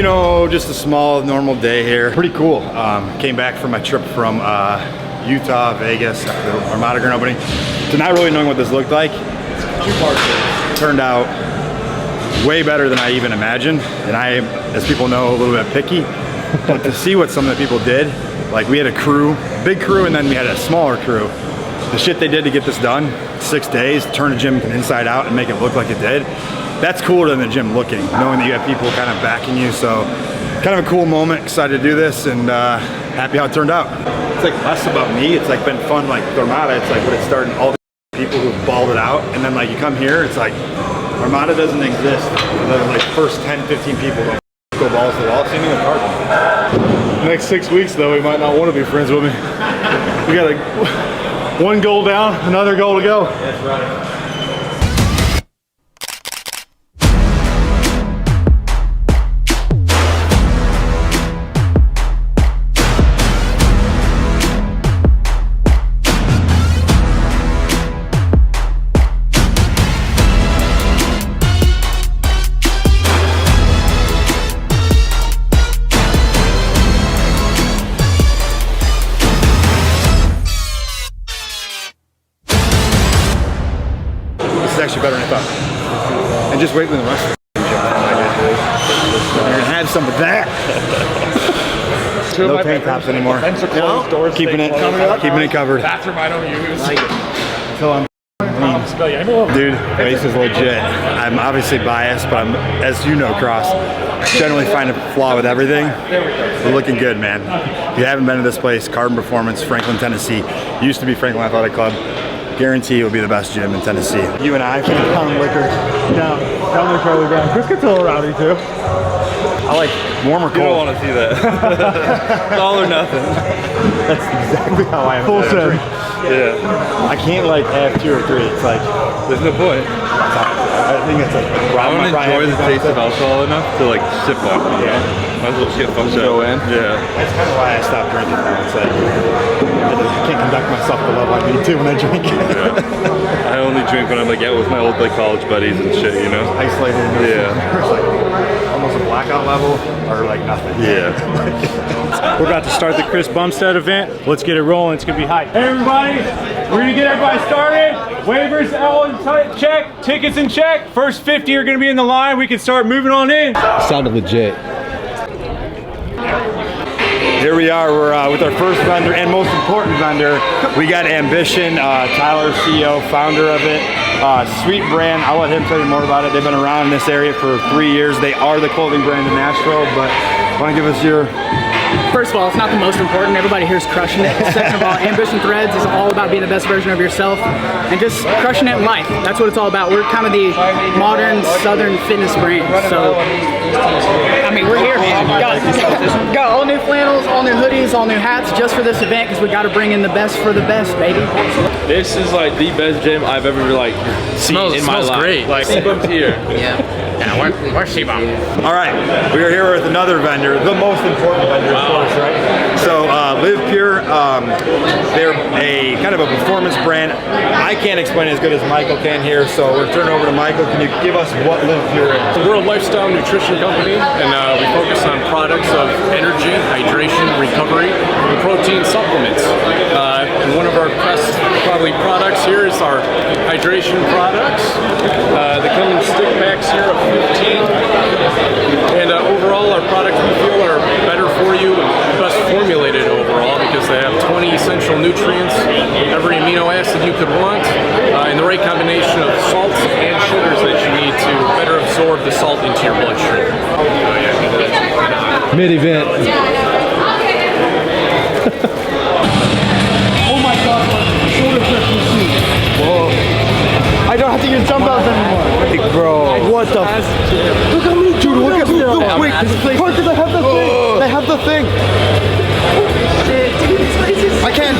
know, just a small, normal day here. Pretty cool. Came back from my trip from Utah, Vegas, after the Armada Grand Opening. So not really knowing what this looked like. Two parts. Turned out way better than I even imagined. And I, as people know, a little bit picky. But to see what some of the people did, like we had a crew, big crew, and then we had a smaller crew. The shit they did to get this done, 6 days, turn a gym inside out and make it look like it did. That's cooler than the gym looking, knowing that you have people kind of backing you. So kind of a cool moment, excited to do this, and happy how it turned out. It's like less about me, it's like been fun, like the Armada, it's like when it started, all the people who balled it out, and then like you come here, it's like, Armada doesn't exist. And then like first 10, 15 people don't go balls to the wall, same thing with Cardinal. Next 6 weeks though, he might not want to be friends with me. We got like one goal down, another goal to go. That's right. Actually better than I thought. And just wait for the rest of the gym. You're gonna have some of that. No tank tops anymore. Closed, doors keeping it covered. Bathroom I don't use. Until I'm dude, face is legit. I'm obviously biased, but I'm, as you know, Cross, generally find a flaw with everything. We're looking good, man. If you haven't been to this place, Carbon Performance, Franklin, Tennessee. Used to be Franklin Athletic Club. Guarantee it'll be the best gym in Tennessee. You and I can pound liquor. Down there, Charlie down. Chris gets a little rowdy too. I like warm or cold. You don't want to see that. It's all or nothing. That's exactly how I am. Full send. Yeah. I can't like have 2 or 3. It's like, there's no point. I think it's like, I don't enjoy the taste of alcohol enough to like sip on it. Yeah. Might as well just get fucked up. Go in. Yeah. That's kind of why I stopped drinking now. It's like, I can't conduct myself the level I need to when I drink. Yeah. I only drink when I'm like out with my old like college buddies and shit, you know? Isolated. Yeah. It's like almost a blackout level or like nothing. Yeah. We're about to start the Chris Bumstead event. Let's get it rolling. It's gonna be hype. Hey everybody, we're gonna get everybody started. Waivers all in check, tickets in check. First 50 are gonna be in the line. We can start moving on in. Sounded legit. Here we are, we're with our first vendor and most important vendor. We got Ambition, Tyler, CEO, founder of it. Sweet brand, I'll let him tell you more about it. They've been around in this area for 3 years. They are the clothing brand in Nashville, but want to give us your... First of all, it's not the most important. Everybody here is crushing it. Second of all, Ambition Threads is all about being the best version of yourself and just crushing it in life. That's what it's all about. We're kind of the modern Southern fitness brand. So, I mean, we're here, man. Got all new flannels, all new hoodies, all new hats just for this event because we got to bring in the best for the best, baby. This is like the best gym I've ever like seen in my life. Great. Like C-Bum's here. Yeah, we're C-Bum. All right, we are here with another vendor, the most important vendor, of course, right? So Live Pure, they're a kind of a performance brand. I can't explain it as good as Michael can here, so we're turning over to Michael. Can you give us what Live Pure is? We're a lifestyle nutrition company, and we focus on products of energy, hydration, recovery, and protein supplements. And one of our best probably products here is our hydration products. They come in stick packs here of 15. And overall, our products we feel are better for you and best formulated overall because they have 20 essential nutrients, every amino acid you could want, and the right combination of salts and sugars that you need to better absorb the salt into your bloodstream. Mid-event. Oh my God, my shoulder press machine. Whoa. I don't have to use dumbbells anymore. Bro, what the look at me, dude, look at me. No, wait, Parker, they have the thing. They have the thing.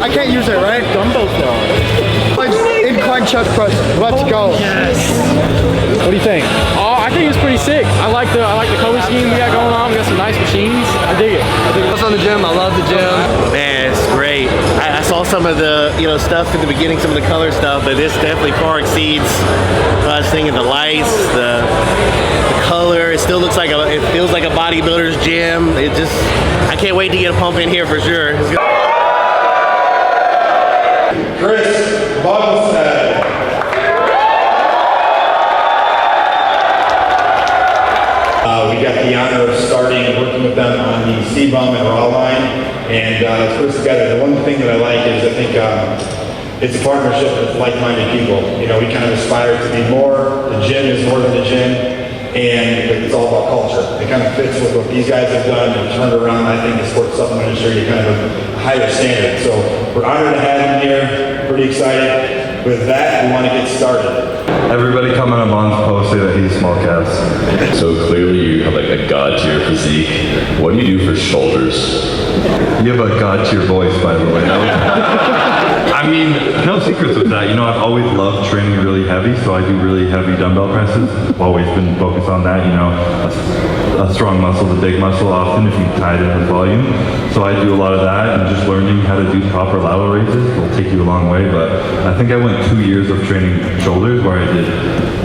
I can't use it, right? Dumbbells though. Incline chest press. Let's go. Yes. What do you think? Oh, I think it's pretty sick. I like the color scheme we got going on. We got some nice machines. I dig it. What's on the gym? I love the gym. Man, it's great. I saw some of the stuff in the beginning, some of the color stuff, but this definitely far exceeds what I was thinking. The lights, the color, it still looks like it feels like a bodybuilder's gym. I can't wait to get a pump in here for sure. Chris Bumstead. We got the honor of starting working with them on the C-Bum and Raw line, and let's put this together. The one thing that I like is I think it's a partnership with like-minded people. You know, we kind of aspire to be more. The gym is more than the gym, and it's all about culture. It kind of fits with what these guys have done and turned around, I think, the sports supplement industry to kind of a higher standard. So we're honored to have him here. Pretty excited. With that, we want to get started. Everybody coming on Mon's post say that he's small calves. So clearly you have like a god-tier physique. What do you do for shoulders? You have a god-tier voice, by the way. I mean, no secrets with that. You know, I've always loved training really heavy, so I do really heavy dumbbell presses. I've always been focused on that, you know. A strong muscle, the big muscle often if you tie it in with volume. So I do a lot of that, and just learning how to do proper lateral raises will take you a long way. But I think I went 2 years of training shoulders where I did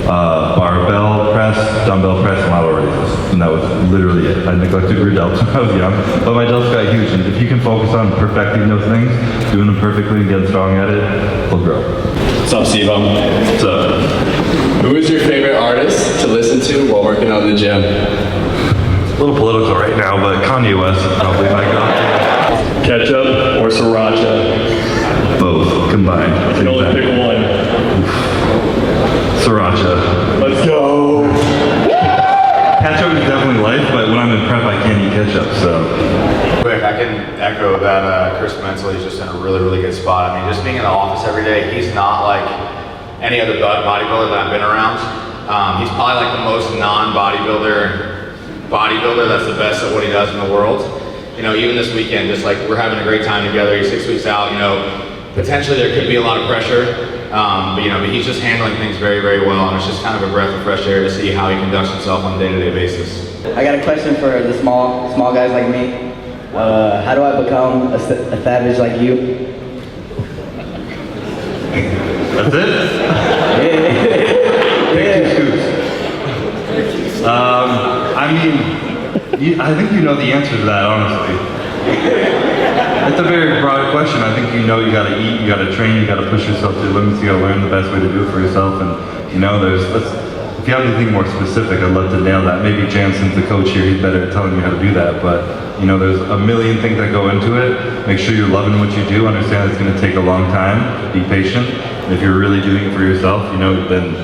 barbell press, dumbbell press, and lateral raises. And that was literally it. I neglected rear delts when I was young, but my delts got huge. And if you can focus on perfecting those things, doing them perfectly and getting strong at it, they'll grow. What's up, Steve-Bum? What's up? Who is your favorite artist to listen to while working out in the gym? A little political right now, but Kanye West is probably my go-to. Ketchup or sriracha? Both combined. You can only pick one. Sriracha. Let's go. Ketchup is definitely life, but when I'm in prep, I can't eat ketchup, so. Quick, I can echo that Chris mentally is just in a really, really good spot. I mean, just being in the office every day, he's not like any other bodybuilder that I've been around. He's probably like the most non-bodybuilder that's the best at what he does in the world. You know, even this weekend, just like we're having a great time together. He's 6 weeks out, you know, potentially there could be a lot of pressure, but he's just handling things very, very well, and it's just kind of a breath of fresh air to see how he conducts himself on a day-to-day basis. I got a question for the small guys like me. How do I become a savage like you? That's it? Take 2 scoops. I mean, I think you know the answer to that, honestly. It's a very broad question. I think you know you gotta eat, you gotta train, you gotta push yourself to your limits, you gotta learn the best way to do it for yourself. And you know, if you have anything more specific, I'd love to nail that. Maybe Jansen's the coach here, he's better at telling you how to do that. But you know, there's a million things that go into it. Make sure you're loving what you do. Understand it's gonna take a long time. Be patient. And if you're really doing it for yourself, you know, then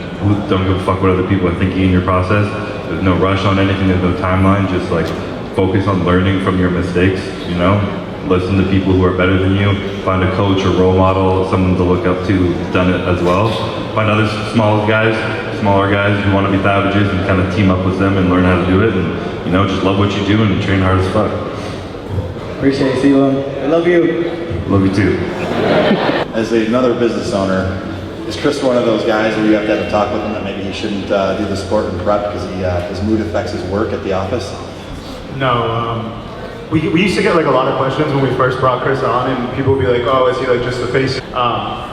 don't give a fuck what other people are thinking in your process. There's no rush on anything, there's no timeline, just like focus on learning from your mistakes, you know? Listen to people who are better than you, find a coach or role model, someone to look up to who's done it as well. Find other smaller guys who want to be savages and kind of team up with them and learn how to do it, and you know, just love what you do and train hard as fuck. Appreciate it, Steve-Bum. I love you. Love you too. As another business owner, is Chris one of those guys where you have to have a talk with him that maybe he shouldn't do the sport and prep because his mood affects his work at the office? No, we used to get like a lot of questions when we first brought Chris on, and people would be like, oh, is he like just the face?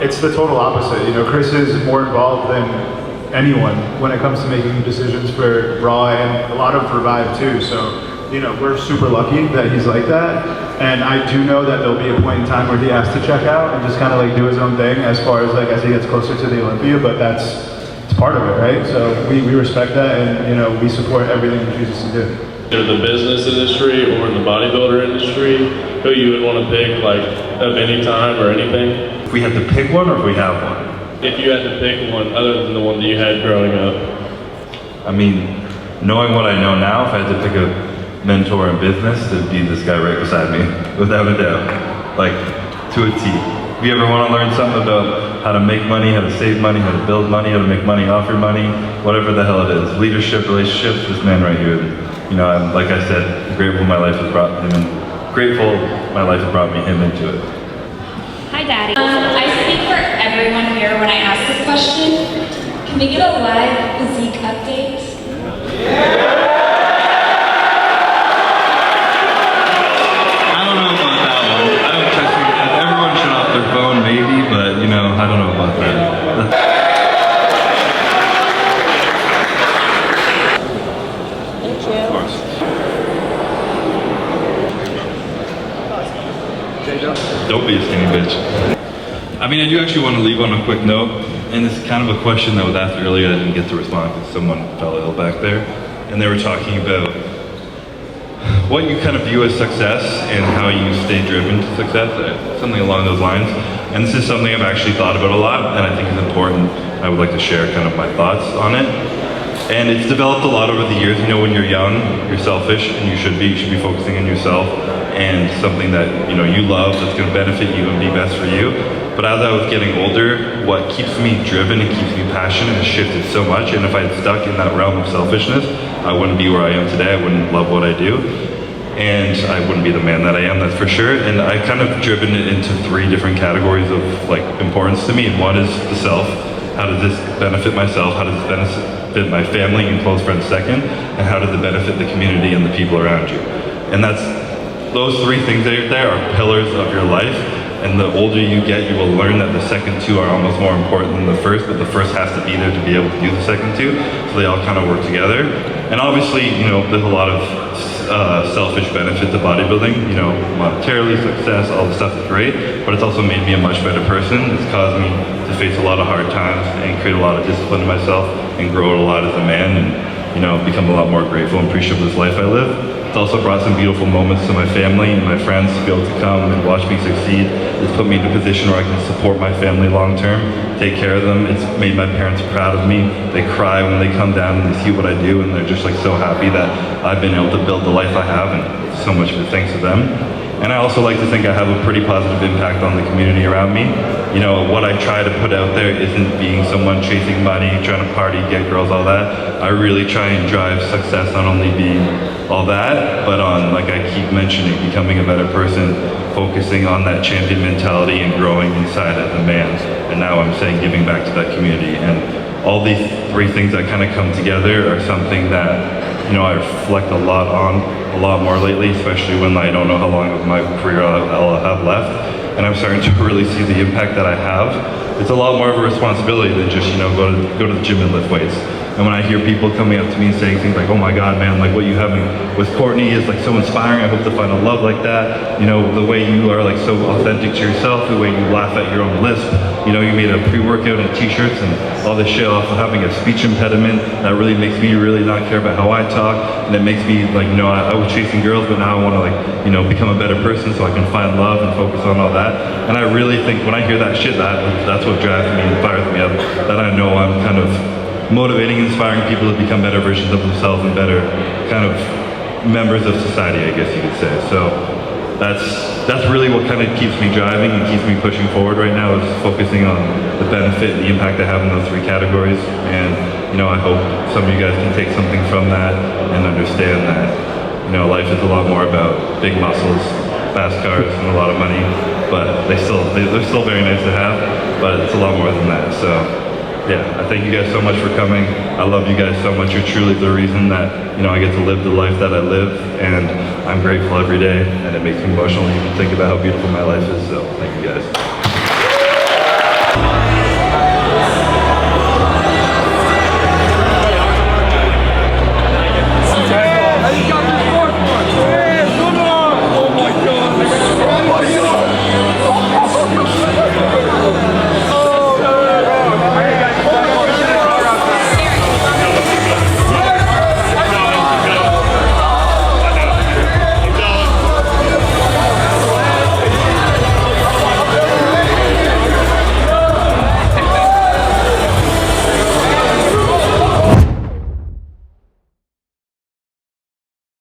It's the total opposite. You know, Chris is more involved than anyone when it comes to making decisions for Raw and a lot of Revive too. So, you know, we're super lucky that he's like that. And I do know that there'll be a point in time where he has to check out and just kind of like do his own thing as far as like as he gets closer to the Olympia, but it's part of it, right? So we respect that, and you know, we support everything he chooses to do. In the business industry or in the bodybuilder industry, who you would want to pick like of any time or anything? If we had to pick one or if we have one? If you had to pick one other than the one that you had growing up. I mean, knowing what I know now, if I had to pick a mentor in business, it'd be this guy right beside me, without a doubt, like to a T. If you ever want to learn something about how to make money, how to save money, how to build money, how to make money off your money, whatever the hell it is, leadership, relationships, this man right here, you know, I'm, like I said, grateful my life has brought him into it. Hi, Daddy. I speak for everyone here when I ask this question. Can we get a live physique update? I don't know about that one. I don't trust you. Everyone shut off their phone I don't know about that. Don't be a skinny bitch. I mean, I do actually want to leave on a quick note, and it's kind of a question that was asked earlier. I didn't get to respond because someone fell ill back there, and they were talking about what you kind of view as success and how you stay driven to success, something along those lines. And this is something I've actually thought about a lot, and I think is important. I would like to share kind of my thoughts on it. And it's developed a lot over the years. You know, when you're young, you're selfish, and you should be focusing on yourself and something that, you know, you love that's going to benefit you and be best for you. But as I was getting older, what keeps me driven and keeps me passionate has shifted so much. And if I had stuck in that realm of selfishness, I wouldn't be where I am today. I wouldn't love what I do. And I wouldn't be the man that I am, that's for sure. And I kind of driven it into 3 different categories of like importance to me. And one is the self. How does this benefit myself? How does this benefit my family and close friends second? And how does it benefit the community and the people around you? And those 3 things right there are pillars of your life. And the older you get, you will learn that the second 2 are almost more important than the first, but the first has to be there to be able to do the second 2. So they all kind of work together. And obviously, you know, there's a lot of selfish benefit to bodybuilding. You know, monetarily, success, all the stuff is great, but it's also made me a much better person. It's caused me to face a lot of hard times and create a lot of discipline in myself and grow a lot as a man and, you know, become a lot more grateful and appreciative of this life I live. It's also brought some beautiful moments to my family and my friends to be able to come and watch me succeed. It's put me in a position where I can support my family long term, take care of them. It's made my parents proud of me. They cry when they come down and they see what I do, and they're just like so happy that I've been able to build the life I have, and so much of it thanks to them. And I also like to think I have a pretty positive impact on the community around me. You know, what I try to put out there isn't being someone chasing money, trying to party, get girls, all that. I really try and drive success not only being all that, but on, like I keep mentioning, becoming a better person, focusing on that champion mentality and growing inside as a man. And now I'm saying giving back to that community. And all these 3 things that kind of come together are something that, you know, I reflect a lot on, a lot more lately, especially when I don't know how long of my career I'll have left. And I'm starting to really see the impact that I have. It's a lot more of a responsibility than just, you know, go to the gym and lift weights. And when I hear people coming up to me and saying things like, oh my God, man, like what you have with Courtney is like so inspiring. I hope to find a love like that. You know, the way you are like so authentic to yourself, the way you laugh at your own lisp. You know, you made a pre-workout and t-shirts and all this shit off of having a speech impediment. That really makes me really not care about how I talk. And it makes me like, you know, I was chasing girls, but now I want to like, you know, become a better person so I can find love and focus on all that. And I really think when I hear that shit, that's what drives me and fires me up. That I know I'm kind of motivating, inspiring people to become better versions of themselves and better kind of members of society, I guess you could say. So that's really what kind of keeps me driving and keeps me pushing forward right now, is focusing on the benefit and the impact I have in those 3 categories. And, you know, I hope some of you guys can take something from that and understand that, you know, life is a lot more about big muscles, fast cars, and a lot of money, but they're still very nice to have, but it's a lot more than that. So yeah, I thank you guys so much for coming. I love you guys so much. You're truly the reason that, you know, I get to live the life that I live, and I'm grateful every day, and it makes me emotional even think about how beautiful my life is. So thank you.